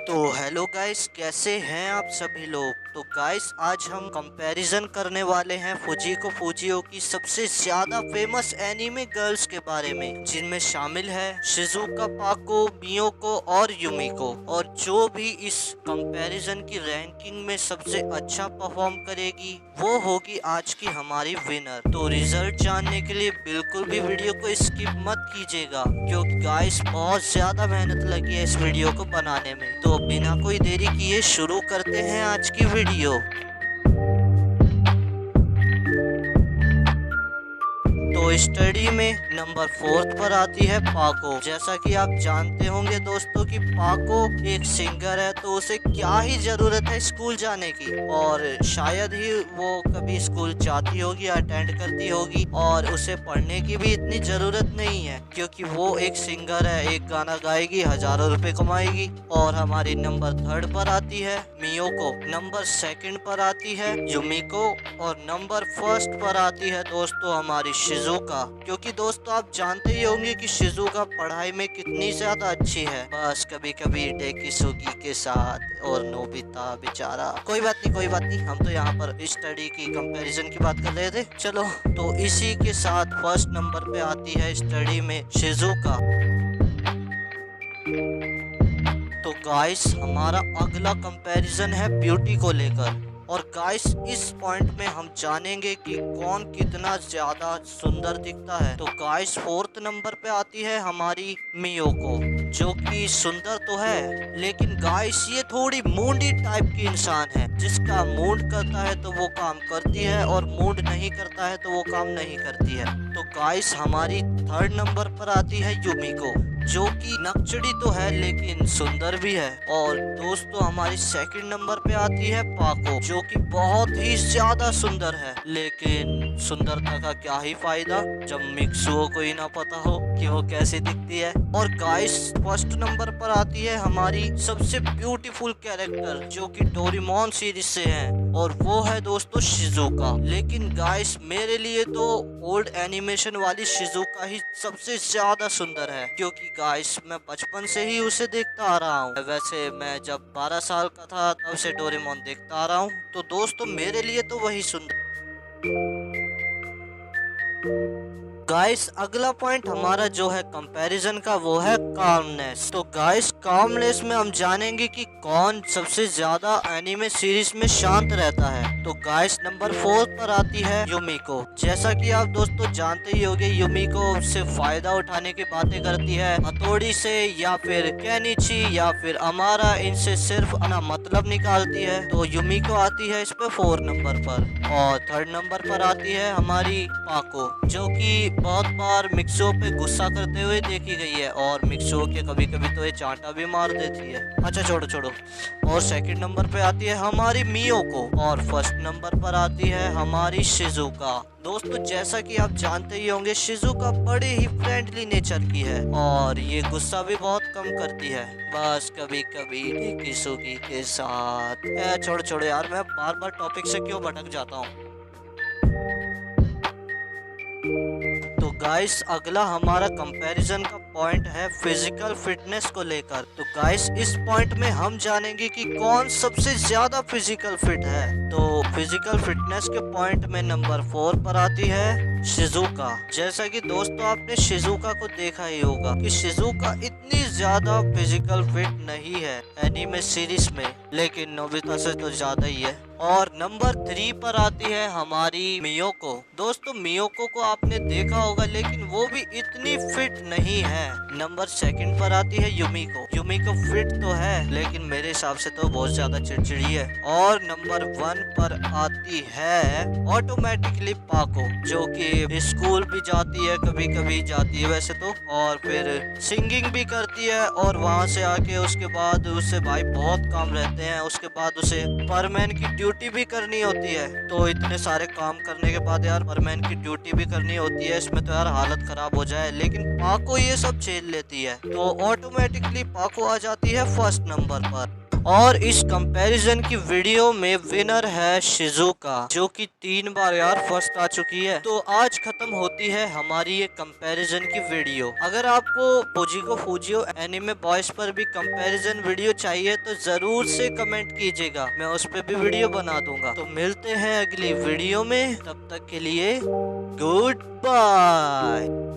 तो hello guys, कैसे हैं आप सभी लोग। तो गाइस, आज हम कंपैरिजन करने वाले हैं फुजीको फुजियो की सबसे ज्यादा फेमस एनीमे गर्ल्स के बारे में, जिनमें शामिल है शिजुका, पाको, मियोको और युमिको। और जो भी इस कंपैरिजन की रैंकिंग में सबसे अच्छा परफॉर्म करेगी वो होगी आज की हमारी विनर। तो रिजल्ट जानने के लिए बिल्कुल भी वीडियो को स्किप मत कीजिएगा, क्योंकि गाइस बहुत ज्यादा मेहनत लगी है इस वीडियो को बनाने में। तो बिना कोई देरी किए शुरू करते हैं आज की वीडियो। तो स्टडी में नंबर 4 पर आती है पाको। जैसा कि आप जानते होंगे दोस्तों कि पाको एक सिंगर है, तो उसे क्या ही जरूरत है स्कूल जाने की, और शायद ही वो कभी स्कूल जाती होगी, अटेंड करती होगी, और उसे पढ़ने की भी इतनी जरूरत नहीं है, क्योंकि वो एक सिंगर है, एक गाना गाएगी, हजारों रुपए कमाएगी। और हमारी नंबर 3 पर आती है मियोको, नंबर 2 पर आती है युमिको, और नंबर 1 पर आती है दोस्तों हमारी शिजुका। क्योंकि दोस्तों आप जानते ही होंगे कि शिजुका पढ़ाई में कितनी ज्यादा अच्छी है, बस कभी कभी डेकिसुगी के साथ और नोबिता बेचारा। कोई बात नहीं, हम तो यहाँ पर स्टडी की कंपैरिजन की बात कर रहे थे। चलो, तो इसी के साथ फर्स्ट नंबर पे आती है स्टडी में शिजुका। तो गाइस, हमारा अगला कंपैरिजन है ब्यूटी को लेकर। और गाइस, इस पॉइंट में हम जानेंगे कि कौन कितना ज्यादा सुंदर दिखता है। तो गाइस, 4th नंबर पे आती है हमारी मियोको, जो कि सुंदर तो है, लेकिन गाइस ये थोड़ी मूडी टाइप की इंसान है। जिसका मूड करता है तो वो काम करती है, और मूड नहीं करता है तो वो काम नहीं करती है। तो गाइस, हमारी 3rd नंबर पर आती है युमिको, जो कि नकचड़ी तो है लेकिन सुंदर भी है। और दोस्तों हमारी 2nd नंबर पे आती है पाको, जो कि बहुत ही ज्यादा सुंदर है, लेकिन सुंदरता का क्या ही फायदा जब मिक्सुओ को ही ना पता हो कि वो कैसी दिखती है। और गाइस, 1st नंबर पर आती है हमारी सबसे ब्यूटीफुल कैरेक्टर, जो कि डोरेमोन सीरीज से है, और वो है दोस्तों शिजुका। लेकिन गाइस, मेरे लिए तो ओल्ड एनिमेशन वाली शिजुका ही सबसे ज्यादा सुंदर है, क्योंकि गाइस मैं बचपन से ही उसे देखता आ रहा हूँ। वैसे मैं जब 12 साल का था तब से डोरेमोन देखता आ रहा हूँ, तो दोस्तों मेरे लिए तो वही सुंदर। गाइस, अगला पॉइंट हमारा जो है कंपैरिजन का, वो है कामनेस। तो गाइस, कामनेस में हम जानेंगे कि कौन सबसे ज्यादा एनिमे सीरीज में शांत रहता है। तो गाइस, नंबर 4 पर आती है युमिको। जैसा कि आप दोस्तों जानते ही होंगे, युमिको से फायदा उठाने की बातें करती है, हथौड़ी से या फिर केनिची या फिर अमारा, इनसे सिर्फ अपना मतलब निकालती है। तो युमिको आती है इस पे 4 नंबर पर। और 3rd नंबर पर आती है हमारी पाको, जो कि बहुत बार मिक्सो पे गुस्सा करते हुए देखी गई है, और मिक्सो के कभी कभी तो ये चांटा भी मार देती है। अच्छा, छोड़ो। और 2nd नंबर पे आती है हमारी मियोको, और 1st नंबर पर आती है हमारी शिजुका। दोस्तों जैसा कि आप जानते ही होंगे, शिजुका बड़े ही फ्रेंडली नेचर की है, और ये गुस्सा भी बहुत कम करती है, बस कभी कभी डेकिसुगी के साथ। छोड़ो यार, मैं बार बार टॉपिक से क्यों भटक जाता हूँ। तो गाइस, अगला हमारा कंपैरिजन का पॉइंट है फिजिकल फिटनेस को लेकर। तो गाइस, इस पॉइंट में हम जानेंगे कि कौन सबसे ज्यादा फिजिकल फिट है। तो फिजिकल फिटनेस के पॉइंट में नंबर 4 पर आती है शिजुका। जैसा कि दोस्तों आपने शिजुका को देखा ही होगा कि शिजुका इतनी ज्यादा फिजिकल फिट नहीं है एनीमे सीरीज में, लेकिन नोबिता से तो ज्यादा ही है। और नंबर 3 पर आती है हमारी मियोको। दोस्तों मियोको को आपने देखा होगा, लेकिन वो भी इतनी फिट नहीं है। नंबर 2 पर आती है युमिको। युमिको फिट तो है, लेकिन मेरे हिसाब से तो बहुत ज्यादा चिड़चिड़ी है। और नंबर 1 पर आती है ऑटोमेटिकली पाको, जो कि स्कूल भी जाती है, कभी कभी जाती है वैसे तो, और फिर सिंगिंग भी करती है, और वहां से आके उसके बाद उससे भाई बहुत काम रहते हैं। उसके बाद उसे परमैन की ड्यूटी भी करनी होती है। तो इतने सारे काम करने के बाद यार परमैन की ड्यूटी भी करनी होती है, इसमें तो यार हालत खराब हो जाए, लेकिन पाको ये सब झेल लेती है। तो ऑटोमेटिकली पाको आ जाती है 1st नंबर पर। और इस कंपैरिजन की वीडियो में विनर है शिजुका, जो कि 3 बार यार फर्स्ट आ चुकी है। तो आज खत्म होती है हमारी ये कंपैरिजन की वीडियो। अगर आपको फुजिको फूजियो एनिमे बॉयज पर भी कंपैरिजन वीडियो चाहिए तो जरूर से कमेंट कीजिएगा, मैं उस पर भी वीडियो बना दूंगा। तो मिलते हैं अगली वीडियो में, तब तक के लिए गुड बाय।